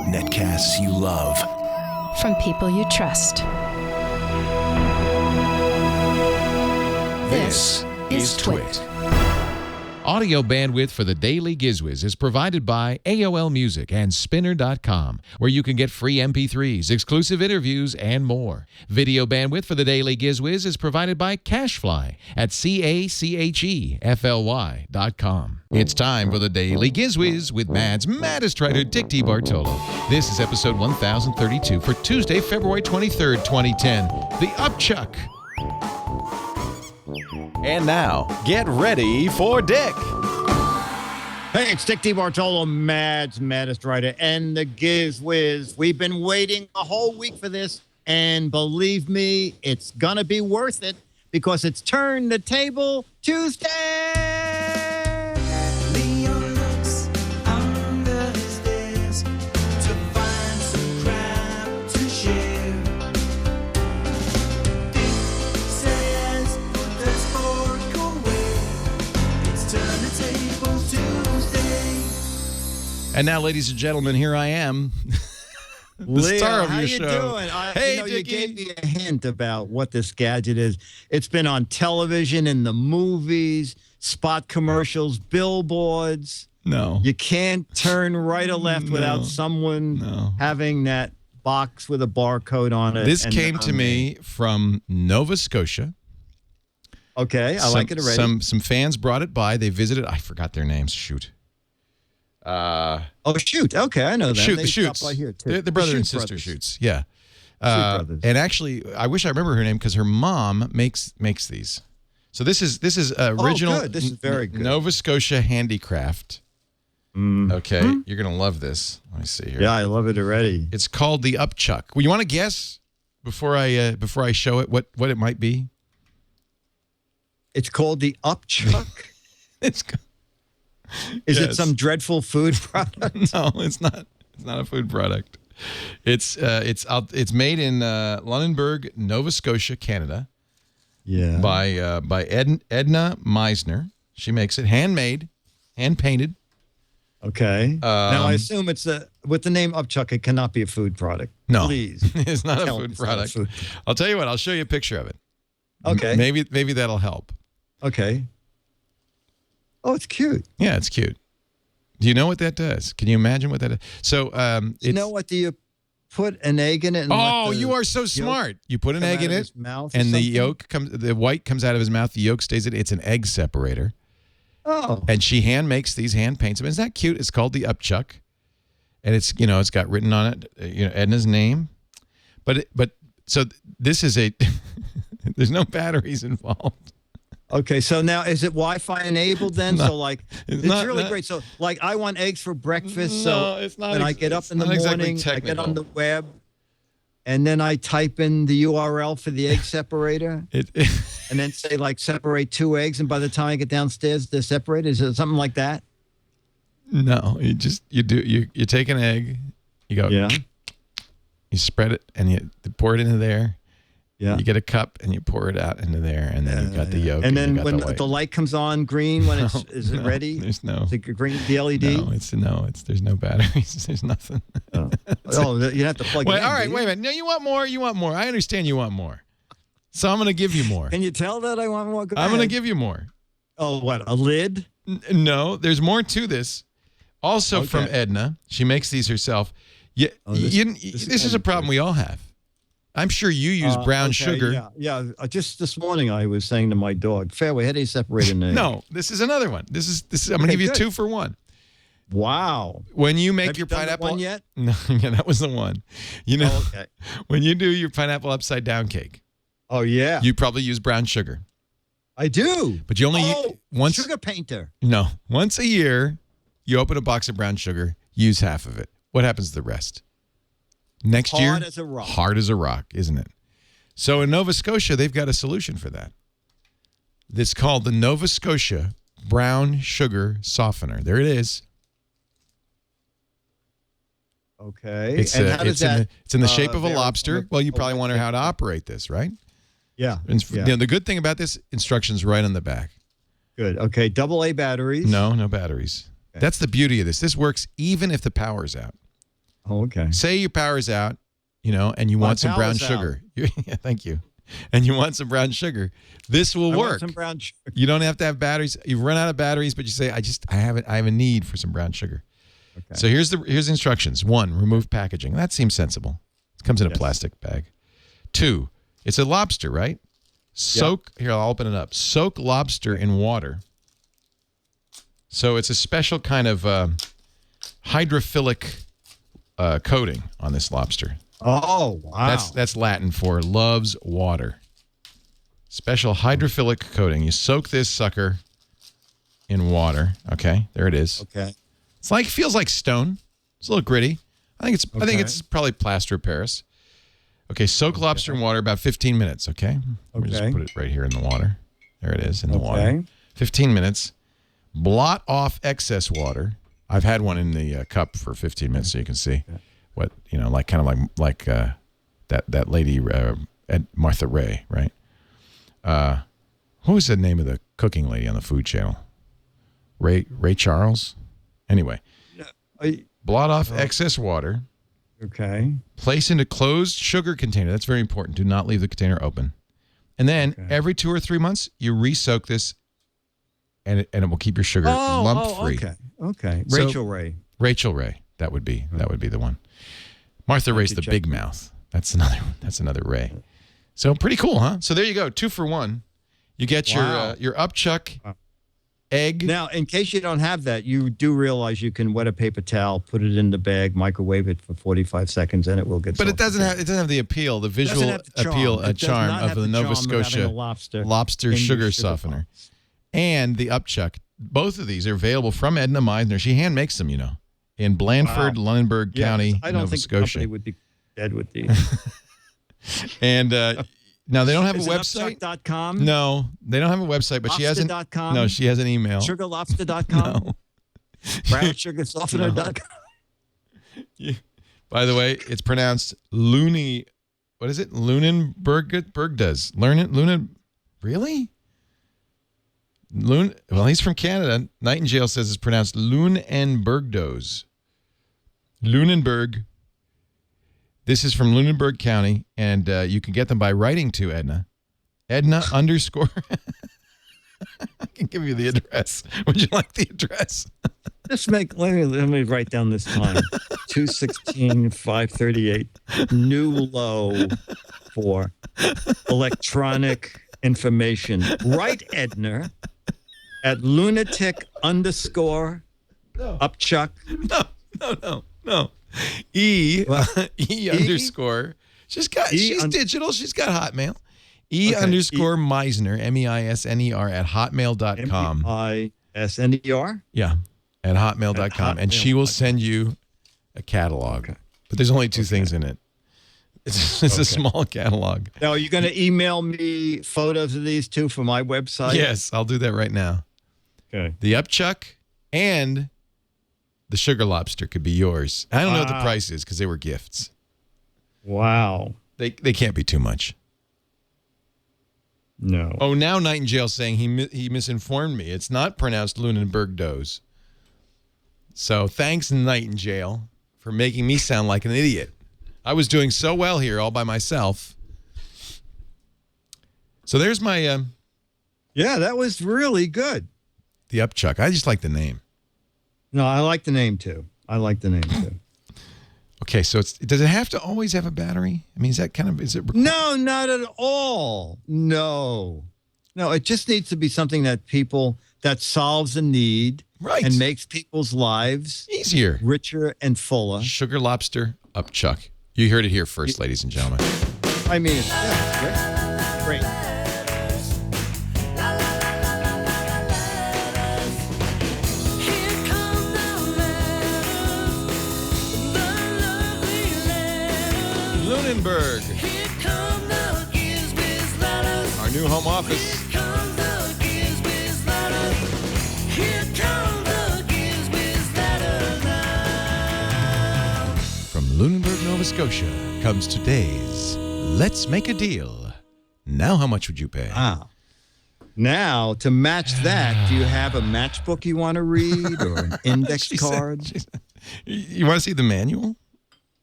Netcasts you love. From people you trust. This is Twit. Audio bandwidth for the Daily Giz Wiz is provided by AOL Music and Spinner.com, where you can get free MP3s, exclusive interviews, and more. Video bandwidth for the Daily Giz Wiz is provided by CashFly at CACHEFLY.com. It's time for the Daily Giz Wiz with Mad's maddest writer, Dick DeBartolo. This is episode 1032 for Tuesday, February 23rd, 2010. The Upchuck. And now, get ready for Dick. Hey, it's Dick DeBartolo, Mad's maddest writer, and the Giz Wiz. We've been waiting a whole week for this, and believe me, it's gonna be worth it because it's Turn the Table Tuesday. And now, ladies and gentlemen, here I am, the star of your show. How you doing? Hey, you Dickie. gave me a hint about what this gadget is. It's been on television, in the movies, spot commercials, billboards. No. You can't turn right or left without someone having that box with a barcode on it. This came to me from Nova Scotia. Okay, I like it already. Some fans brought it by. They visited. I forgot their names. Shoot. Oh, Shoot. Okay, I know that. Shoot, they the Shoots. By here too. The brother Shoot and sister brothers. Shoots. Yeah. Shoot brothers. And actually, I wish I remember her name because her mom makes these. So this is original. Oh, good. This is very good. Nova Scotia handicraft. Okay, you're gonna love this. Let me see here. Yeah, I love it already. It's called the Upchuck. Well, you want to guess before I show it what it might be? It's called the Upchuck. Is it some dreadful food product? No, it's not. It's not a food product. It's made in Lunenburg, Nova Scotia, Canada. Yeah. By Edna Meisner. She makes it handmade, hand painted. Okay. Now I assume it's with the name Upchuck. It cannot be a food product. No, please. it's not a food product. I'll tell you what. I'll show you a picture of it. Okay. Maybe that'll help. Okay. Oh, it's cute. Yeah, it's cute. Do you know what that does? Can you imagine what that is? So, you know what? Do you put an egg in it? And you are so smart. You put an egg in it, and the white comes out of his mouth. The yolk stays in it. It's an egg separator. Oh. And she hand makes these, hand paints them. Isn't that cute? It's called the Upchuck, and it's got written on it, Edna's name. But so this is a. There's no batteries involved. Okay, so now is it Wi-Fi enabled then? So like it's really great. So like I want eggs for breakfast. No, it's not. When I get up in the morning, I get on the web, and then I type in the URL for the egg separator, and then say like separate 2 eggs, and by the time I get downstairs, they're separated. Is it something like that? No, you take an egg, you go, you spread it, and you pour it into there. Yeah. You get a cup and you pour it out into there, and then you've got the yolk. And then when the light comes on green, when is it ready? There's no. Is it green, the LED? There's no batteries. There's nothing. You have to plug it in. All right, wait a minute. No, you want more. You want more. I understand you want more. So I'm going to give you more. Can you tell that I want more? I'm going to give you more. Oh, what? A lid? No, there's more to this. Also from Edna. She makes these herself. This is a problem we all have. I'm sure you use brown sugar. Yeah. Just this morning, I was saying to my dog, "Fairway, how do you separate an egg?" No, this is another one. This is. I'm going to give you 2 for 1. Wow. When you make Have your you done pineapple, that one yet? No, yeah, that was the one. When you do your pineapple upside down cake. Oh yeah. You probably use brown sugar. I do. But you only use once. Sugar painter. No, once a year, you open a box of brown sugar, use half of it. What happens to the rest? Next year, hard as a rock. Hard as a rock, isn't it? So in Nova Scotia, they've got a solution for that. It's called the Nova Scotia Brown Sugar Softener. There it is. Okay. It's in the shape of a lobster. Well, you probably wonder how to operate this, right? Yeah. The good thing about this, instructions right on the back. Good. Okay. AA batteries. No batteries. That's the beauty of this. This works even if the power's out. Oh, okay. Say your power's out, and you want some brown sugar. Yeah, thank you. And you want some brown sugar. This will work. Want some brown sugar. You don't have to have batteries. You've run out of batteries, but you say, I have a need for some brown sugar. Okay. So here's the instructions. 1, remove packaging. That seems sensible. It comes in a plastic bag. 2, it's a lobster, right? Here, I'll open it up. Soak lobster in water. So it's a special kind of hydrophilic coating on this lobster. Oh, wow. That's Latin for loves water. Special hydrophilic coating. You soak this sucker in water. Okay, there it is. Okay. Feels like stone. It's a little gritty. I think it's probably plaster of Paris. Okay, soak lobster in water about 15 minutes, okay? Let me just put it right here in the water. There it is in the water. 15 minutes. Blot off excess water. I've had one in the cup for 15 minutes so you can see what, like that lady at Martha Ray, right? What was the name of the cooking lady on the Food Channel? Ray Charles? Anyway, blot off excess water. Okay. Place in a closed sugar container. That's very important. Do not leave the container open. And then every 2 or 3 months, you re-soak this, and it will keep your sugar lump-free. Okay. So, Rachel Ray. That would be the one. Martha Ray's the big mouth. That's another Ray. So pretty cool, huh? So there you go. 2 for 1. You get your Upchuck egg. Now, in case you don't have that, you do realize you can wet a paper towel, put it in the bag, microwave it for 45 seconds, and it will get. But it doesn't have the appeal, the visual charm of the Nova Scotia lobster sugar softener, and the Upchuck. Both of these are available from Edna Meisner. She hand makes them, in Blandford, Lunenburg County, Nova Scotia. I would be dead with these. And now they don't have a website. Upchuck.com? No, they don't have a website, but she has an No, she has an email. Sugarlobster.com? No. BrownSugarSoftener.com? Yeah. By the way, it's pronounced Looney. What is it? Lunenburg does. Really? Well, he's from Canada. Nightingale says it's pronounced Lunenburgdos. Lunenburg. This is from Lunenburg County, and you can get them by writing to Edna. Edna _. I can give you the address. Would you like the address? Let me write down this time. 216-538 New Low for electronic information. Write Edna at lunatic _Upchuck. No. E underscore. She's digital. She's got Hotmail. _Meisner, MEISNER at hotmail.com. MEISNER? Yeah, at hotmail.com. And she will send you a catalog. Okay. But there's only 2 things in it. It's a small catalog. Now, are you going to email me photos of these 2 for my website? Yes, I'll do that right now. Okay. The Upchuck and the sugar lobster could be yours. I don't know what the price is because they were gifts. Wow. They can't be too much. No. Oh, now Nightingale's saying he misinformed me. It's not pronounced Lunenburgdos. So thanks, Nightingale, for making me sound like an idiot. I was doing so well here all by myself. So there's my... yeah, that was really good. The Upchuck. I just like the name. No, I like the name, too. Okay, so does it have to always have a battery? I mean, is it No, not at all. No, it just needs to be something that solves a need and makes people's lives easier, richer, and fuller. Sugar lobster Upchuck. You heard it here first, ladies and gentlemen. I mean, yeah, great. Lunenburg. Our new home office. From Lunenburg, Nova Scotia, comes today's Let's Make a Deal. Now, how much would you pay? Now, to match that, do you have a matchbook you want to read or an index card? You want to see the manual?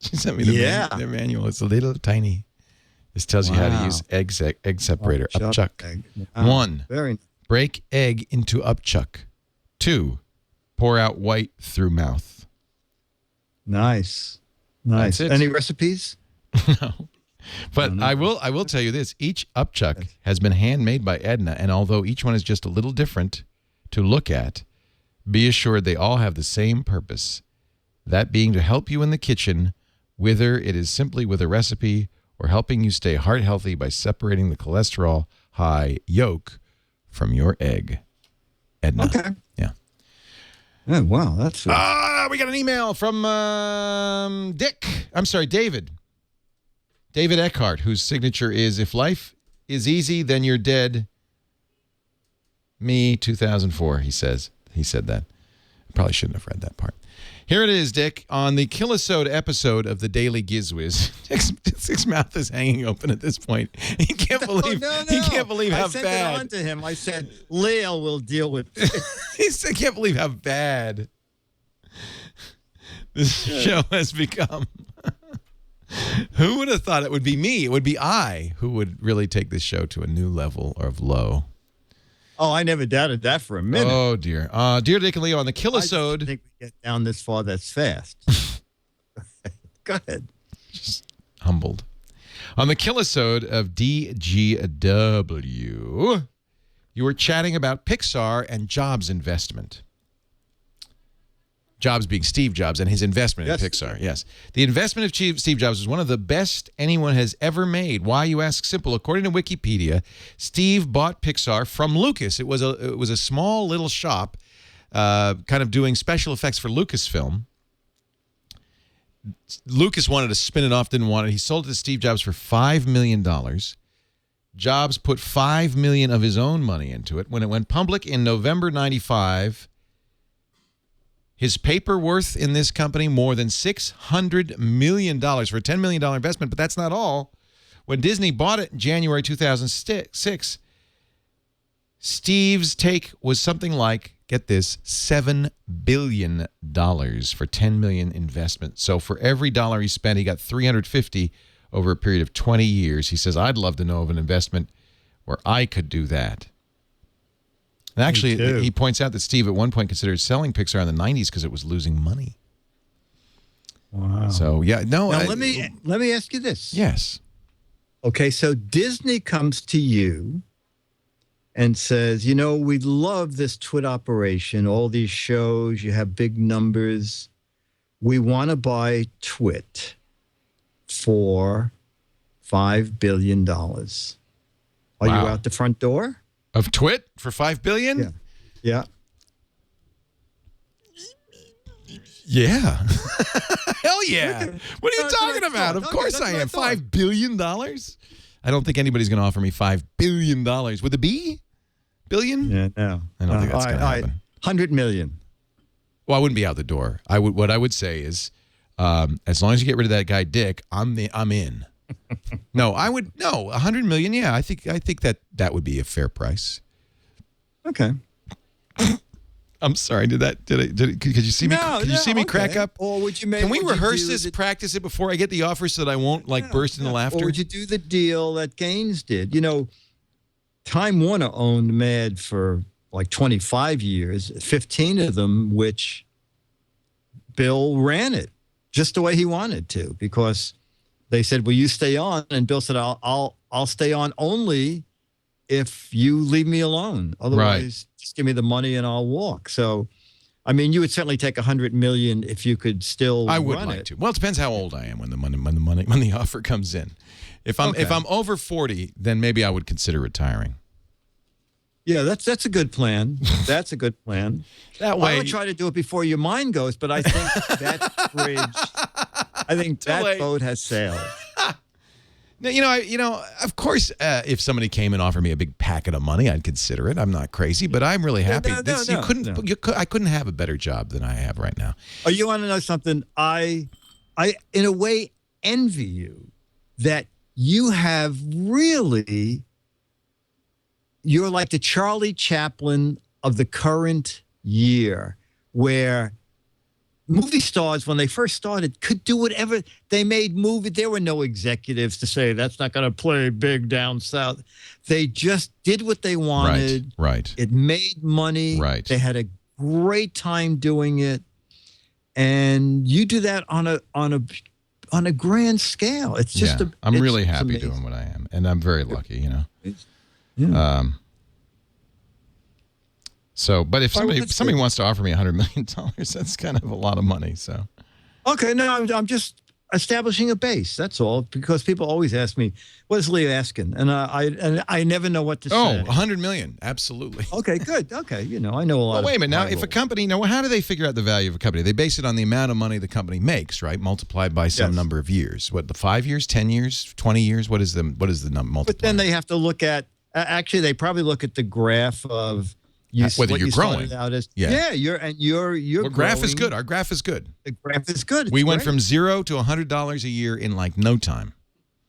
She sent me the manual. It's a little tiny. This tells you how to use egg separator. Upchuck. Egg. Wow. 1, Very break egg into upchuck. 2, pour out white through mouth. nice. That's it. Any recipes? No. But I will tell you this. Each upchuck has been handmade by Edna, and although each one is just a little different to look at, be assured they all have the same purpose, that being to help you in the kitchen, whether it is simply with a recipe or helping you stay heart healthy by separating the cholesterol high yolk from your egg. Edna. Okay. Yeah. Oh, wow. That's We got an email from David. David Eckhart, whose signature is, "If life is easy, then you're dead." Me, 2004, he says. He said that. I probably shouldn't have read that part. Here it is, Dick. On the kilosode episode of the Daily Giz Wiz, Dick's mouth is hanging open at this point. He can't believe he can't believe how I sent bad. it on to him. I said, Lale will deal with I can't believe how bad this show has become. Who would have thought it would be me? It would be I who would really take this show to a new level of low. Oh, I never doubted that for a minute. Oh, dear. Dear Dick and Leo, on the I kilosode. just think we get down this far that's fast. Go ahead. Just humbled. On the kilosode of DGW, you were chatting about Pixar and Jobs' investment. Jobs being Steve Jobs and his investment in Pixar. Yes. The investment of Steve Jobs was one of the best anyone has ever made. Why, you ask? Simple. According to Wikipedia, Steve bought Pixar from Lucas. It was a small little shop kind of doing special effects for Lucasfilm. Lucas wanted to spin it off, didn't want it. He sold it to Steve Jobs for $5 million. Jobs put $5 million of his own money into it. When it went public in November 95, his paper worth in this company more than $600 million for a $10 million investment. But that's not all. When Disney bought it in January 2006, Steve's take was something like, get this, $7 billion for $10 million investment. So for every dollar he spent, he got $350 over a period of 20 years. He says, I'd love to know of an investment where I could do that. And actually, he points out that Steve at one point considered selling Pixar in the 90s because it was losing money. Wow. So, yeah, no. Now, let me ask you this. Yes. Okay, so Disney comes to you and says, you know, we love this Twit operation, all these shows, you have big numbers. We want to buy Twit for $5 billion. Are you out the front door? Of Twit for $5 billion? Yeah. Yeah. Hell yeah. What are you talking about? Of Okay, course I am. thought. $5 billion? I don't think anybody's going to offer me $5 billion. With a B? Billion? Yeah, no. I don't think that's going to happen. 100 million. Well, I wouldn't be out the door. What I would say is, as long as you get rid of that guy Dick, I'm in. No, 100 million. Yeah, I think that would be a fair price. Okay. I'm sorry. Could you see me? Could you see me crack up? Or would you Can we rehearse this, practice it before I get the offer so that I won't burst into laughter? Or would you do the deal that Gaines did? You know, Time Warner owned Mad for like 25 years, 15 of them, which Bill ran it just the way he wanted to, because they said, "Will you stay on?" And Bill said, "I'll stay on only if you leave me alone. Otherwise, just give me the money and I'll walk." So, I mean, you would certainly take 100 million if you could still. I would like to. Well, it depends how old I am when the offer comes in. If I'm over 40, then maybe I would consider retiring. Yeah, that's a good plan. That's a good plan. That way, I would try to do it before your mind goes, but I think that bridge, that boat has sailed. Of course, if somebody came and offered me a big packet of money, I'd consider it. I'm not crazy, but I'm really happy. I couldn't have a better job than I have right now. Oh, you want to know something? I, in a way, envy you that you have really you're like the Charlie Chaplin of the current year, where movie stars, when they first started, could do whatever. They made movies. There were no executives to say, that's not going to play big down south. They just did what they wanted. Right. It made money. Right. They had a great time doing it. And you do that on a grand scale. It's just I'm really it's happy amazing. doing what I am, and I'm very lucky, you know. Yeah. So, but if Well, that's somebody good. wants to offer me $100 million, that's kind of a lot of money. So, Okay, no, I'm just establishing a base. That's all. Because people always ask me, "What is Leo asking?" And I never know what to say. $100 million, absolutely. Okay, good. Okay, I know a lot. Well, wait a minute. Now, high if a roll. company, how do they figure out the value of a company? They base it on the amount of money the company makes, right? Multiplied by some Yes. number of years. What, the 5 years, 10 years, 20 years? What is the number multiplier? But then they have to look at. Actually, they probably look at the graph of Whether what you're you growing. started out as. Yeah. You're. Well, graph is growing. good. Our graph is good. The graph is good. We It's went great. from $0 to $100 a year in like no time.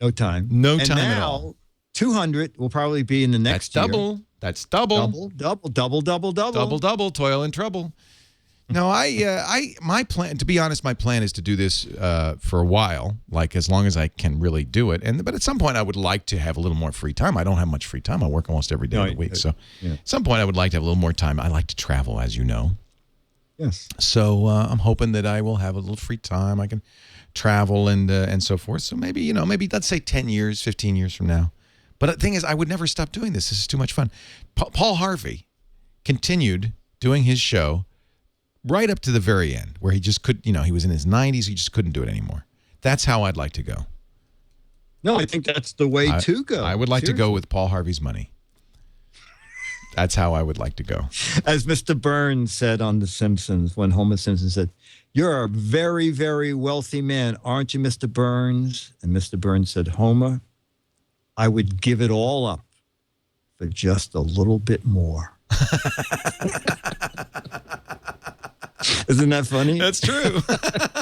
no time. No And time at now, all. 200 will probably be in the That's next year. double. That's double. Double. Toil and trouble. No, my plan, to be honest, my plan is to do this for a while, like as long as I can really do it. But at some point, I would like to have a little more free time. I don't have much free time. I work almost every day of the week. So yeah. at some point, I would like to have a little more time. I like to travel, as you know. Yes. So I'm hoping that I will have a little free time. I can travel and so forth. So maybe let's say 10 years, 15 years from now. But the thing is, I would never stop doing this. This is too much fun. Paul Harvey continued doing his show right up to the very end, where he just could, he was in his 90s. He just couldn't do it anymore. That's how I'd like to go. No, I think that's the way to go. I would like to go Seriously. with Paul Harvey's money. That's how I would like to go. As Mr. Burns said on The Simpsons, when Homer Simpson said, "You're a very, very wealthy man, aren't you, Mr. Burns?" And Mr. Burns said, "Homer, I would give it all up for just a little bit more." Isn't that funny? That's true.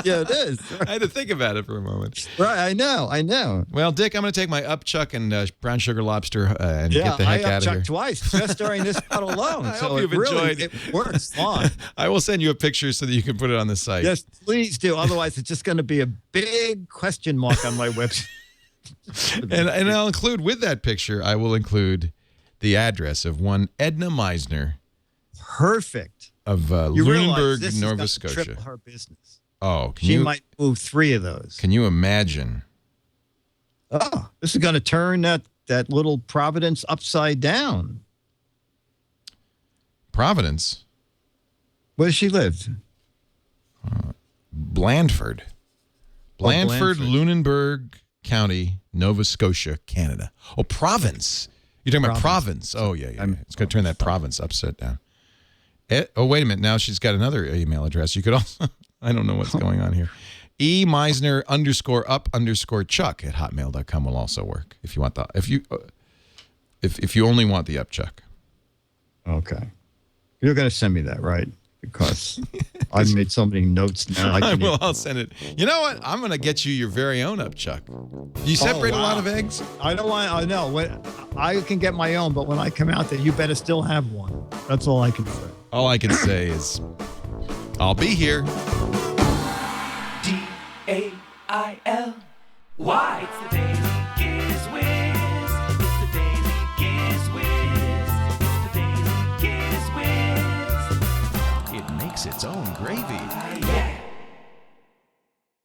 Yeah, it is. I had to think about it for a moment. Right, I know. Well, Dick, I'm going to take my Upchuck and brown sugar lobster and Yeah, get the heck I out of here. upchucked twice just during this cut alone. I so hope you've enjoyed. It works fine. I will send you a picture so that you can put it on the site. Yes, please do. Otherwise, it's just going to be a big question mark on my website. And I'll include with that picture, I will include the address of one Edna Meisner Perfect. of You realize Lunenburg, this is Nova gonna Scotia. triple her business. Oh, She might move 3 of those. Can you imagine? Oh, this is going to turn that little Providence upside down. Providence, Where does she live? Blandford, Blandford. Lunenburg County, Nova Scotia, Canada. Oh, province. You're talking about province. Oh, yeah. It's going to turn that province upside down. Oh, wait a minute. Now she's got another email address. You could also, I don't know what's going on here. Meisner _up_Chuck at hotmail.com will also work if you want the, if you only want the Upchuck. Okay. You're going to send me that, right? Because I've made so many notes now. I'll send it. You know what? I'm going to get you your very own Upchuck. You separate a lot of eggs? I don't want. I know. I can get my own, but when I come out there, you better still have one. That's all I can say. All I can say is, I'll be here. DAIL. It's the Daily Giz Wiz. It's the Daily Giz Wiz. It's the Daily Giz Wiz. It makes its own gravy. Yeah.